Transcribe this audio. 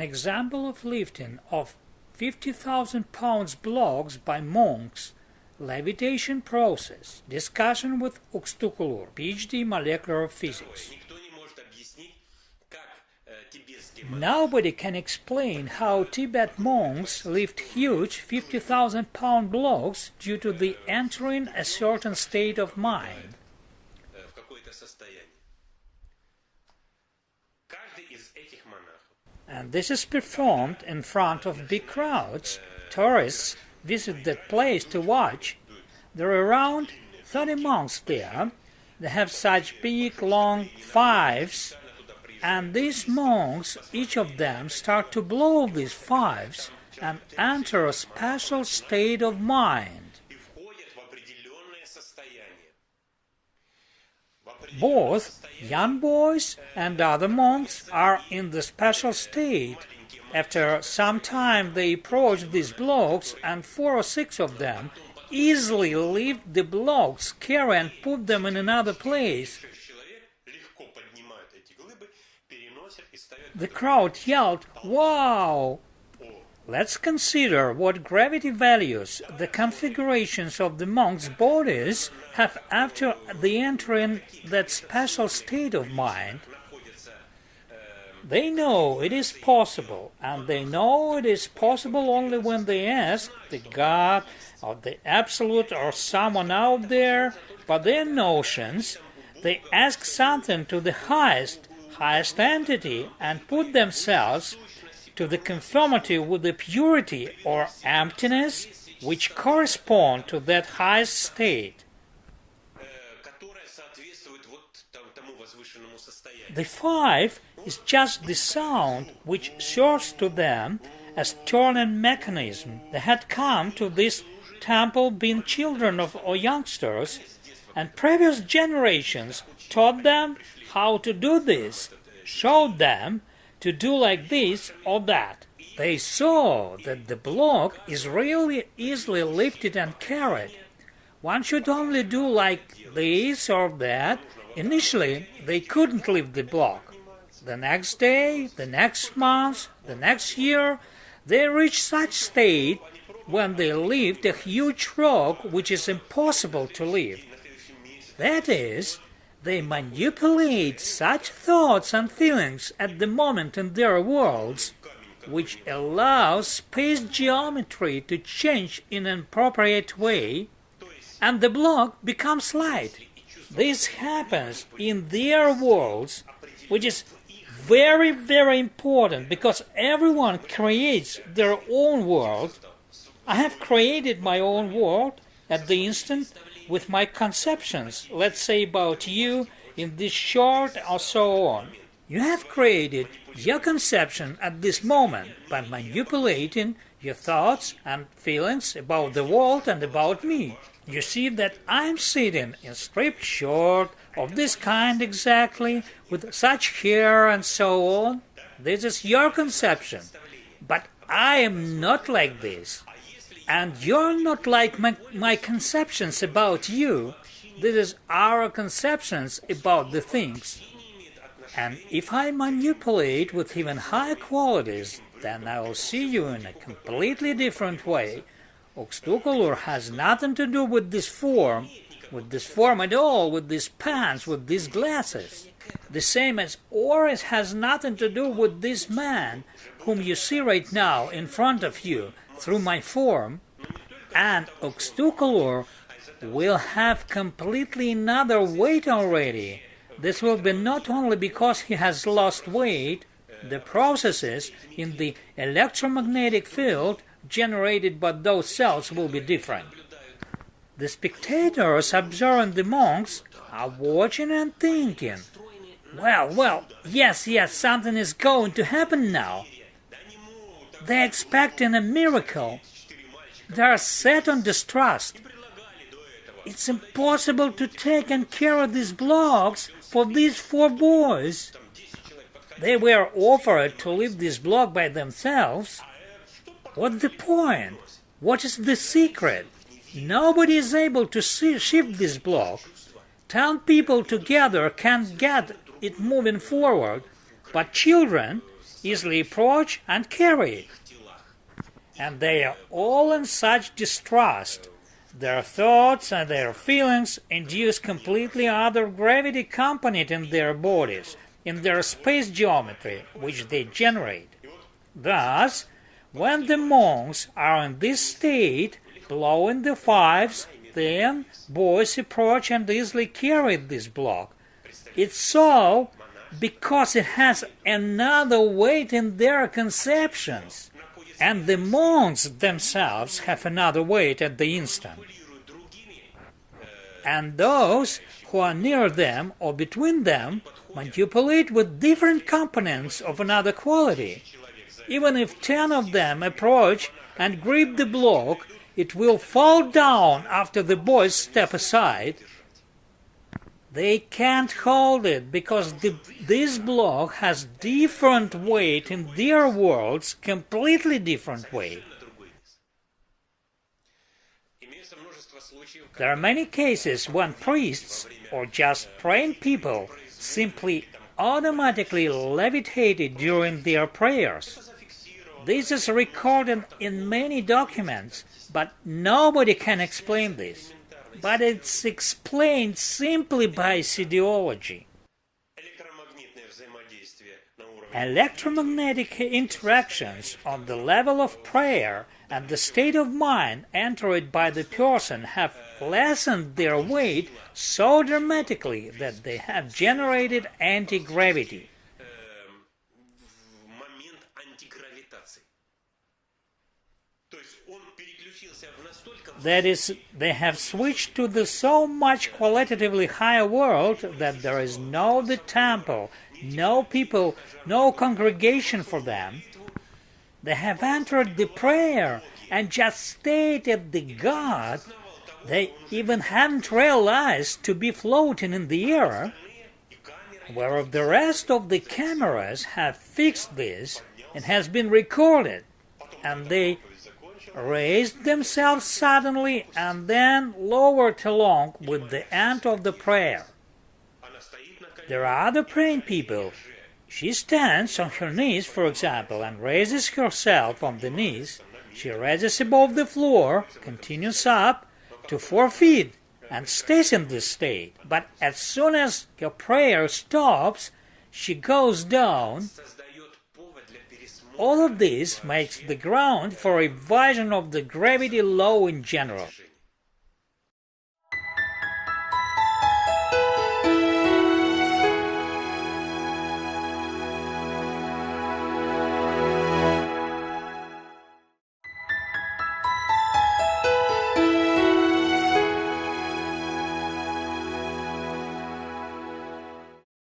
An example of lifting of 50,000 pounds blocks by monks. Levitation process. Discussion with Oxtukulur, PhD molecular physics. Nobody can explain how Tibet monks lift huge 50,000 pound blocks due to the entering a certain state of mind. And this is performed in front of big crowds. Tourists visit that place to watch. There are around 30 monks there. They have such big, long fives, and these monks, each of them, start to blow these fives and enter a special state of mind. Both young boys and other monks are in the special state. After some time they approach these blocks, and 4 or 6 of them easily lift the blocks, carry and put them in another place. The crowd yelled, "Wow!" Let's consider what gravity values the configurations of the monks' bodies have after they enter in that special state of mind. They know it is possible, and they know it is possible only when they ask the God or the Absolute or someone out there by their notions. They ask something to the highest entity and put themselves to the conformity with the purity or emptiness which correspond to that highest state. The 5 is just the sound which serves to them as turning mechanism. They had come to this temple being children or youngsters, and previous generations taught them how to do this, showed them to do like this or that. They saw that the block is really easily lifted and carried. One should only do like this or that. Initially, they couldn't lift the block. The next day, the next month, the next year, they reach such state when they lift a huge rock which is impossible to lift. That is, they manipulate such thoughts and feelings at the moment in their worlds, which allows space geometry to change in an appropriate way, and the block becomes light. This happens in their worlds, which is very, very important, because everyone creates their own world. I have created my own world at the instant with my conceptions, let's say about you in this short or so on. You have created your conception at this moment by manipulating your thoughts and feelings about the world and about me. You see that I'm sitting in striped shirt of this kind exactly, with such hair and so on. This is your conception, but I am not like this. And you're not like my conceptions about you. This is our conceptions about the things. And if I manipulate with even higher qualities, then I will see you in a completely different way. Oxtukulur has nothing to do with this form at all, with these pants, with these glasses. The same as Oris has nothing to do with this man whom you see right now in front of you through my form, and Oxtukulur will have completely another weight already. This will be not only because he has lost weight, the processes in the electromagnetic field generated by those cells will be different. The spectators observing the monks are watching and thinking, well, yes, something is going to happen now. They're expecting a miracle. They are set on distrust. It's impossible to take and carry these blocks for these 4 boys. They were offered to lift this block by themselves. What's the point? What is the secret? Nobody is able to shift this block. 10 people together can't get it moving forward, but children easily approach and carry it. And they are all in such distrust. Their thoughts and their feelings induce completely other gravity component in their bodies, in their space geometry, which they generate. Thus, when the monks are in this state, blowing the fifes, then boys approach and easily carry this block. It's so because it has another weight in their conceptions, and the monks themselves have another weight at the instant. And those who are near them or between them manipulate with different components of another quality. Even if 10 of them approach and grip the block, it will fall down after the boys step aside. They can't hold it because this block has different weight in their worlds, completely different weight. There are many cases when priests or just praying people simply automatically levitated during their prayers. This is recorded in many documents, but nobody can explain this. But it's explained simply by Iissiidiology. Electromagnetic interactions on the level of prayer and the state of mind entered by the person have lessened their weight so dramatically that they have generated anti-gravity. That is, they have switched to the so much qualitatively higher world that there is no the temple, no people, no congregation for them. They have entered the prayer and just stayed at the God they even haven't realized to be floating in the air, whereas the rest of the cameras have fixed this and has been recorded, and they raised themselves suddenly and then lowered along with the end of the prayer. There are other praying people. She stands on her knees, for example, and raises herself on the knees. She raises above the floor, continues up to 4 feet, and stays in this state. But as soon as her prayer stops, she goes down. All of this makes the ground for a revision of the gravity law in general.